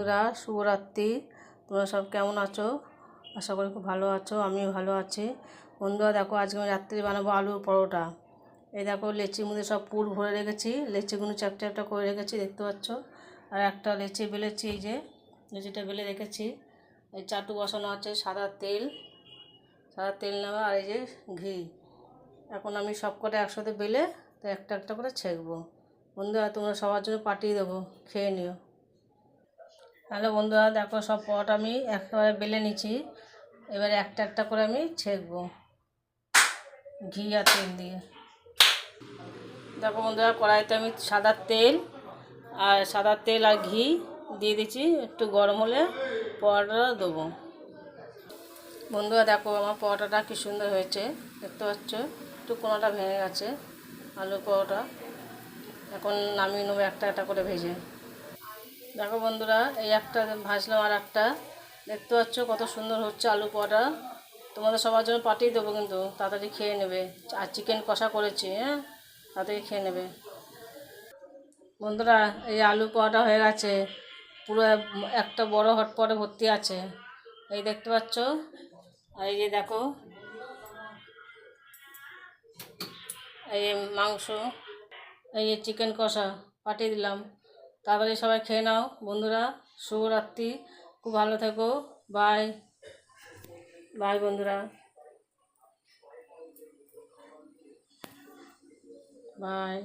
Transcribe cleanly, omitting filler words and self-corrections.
বন্ধুরা, শুভরাত্রি। তোমরা সব কেমন আছো? আশা করি খুব ভালো আছো, আমিও ভালো আছি। বন্ধুরা দেখো, আজকে আমি রাত্রি বানাবো আলুর পরোটা। এই দেখো, লেচির মধ্যে সব পুর ভরে রেখেছি, লেচিগুলো চ্যাপটা চ্যাপটা করে রেখেছি, দেখতে পাচ্ছ। আর একটা লেচি বেলেছি, এই যে লেচিটা বেলে রেখেছি। এই চাটু বসানো আছে, সাদা তেল নেওয়া, আর এই যে ঘি। এখন আমি সব কটা একসাথে বেলে তো একটা একটা করে ছেঁকবো। বন্ধুরা, তোমরা সবার জন্য পাঠিয়ে দেবো, খেয়ে নিও। হ্যালো বন্ধুরা, দেখো সব পরোটা আমি একেবারে বেলে নিচ্ছি। এবারে একটা একটা করে আমি ছেঁকবো ঘি আর তেল দিয়ে। দেখো বন্ধুরা, কড়াইতে আমি সাদা তেল আর ঘি দিয়ে দিচ্ছি। একটু গরম হলে পরোটাটা দেবো। বন্ধুরা দেখো, আমার পরোটাটা কি সুন্দর হয়েছে, দেখতে পাচ্ছ। একটু কোনোটা ভেঙে গেছে আলুর পরোটা। এখন নামিয়ে নেবো একটা একটা করে ভেজে। দেখো বন্ধুরা, এই একটা ভাজলাম, আর একটা দেখতে পাচ্ছ কত সুন্দর হচ্ছে আলু পরোটা। তোমাদের সবার জন্য পাঠিয়ে দেবো, কিন্তু তাড়াতাড়ি খেয়ে নেবে। আর চিকেন কষা করেছি, হ্যাঁ, তাড়াতাড়ি খেয়ে নেবে। বন্ধুরা, এই আলু পরোটা হয়ে গেছে, পুরো একটা বড় হটপটে ভর্তি আছে, এই দেখতে পাচ্ছ। আর এই যে দেখো, এই মাংস, এই যে চিকেন কষা পাঠিয়ে দিলাম। তাড়াতাড়ি সবাই খেয়ে নাও বন্ধুরা। শুভরাত্রি, খুব ভালো থেকো। বাই বাই বন্ধুরা, বাই।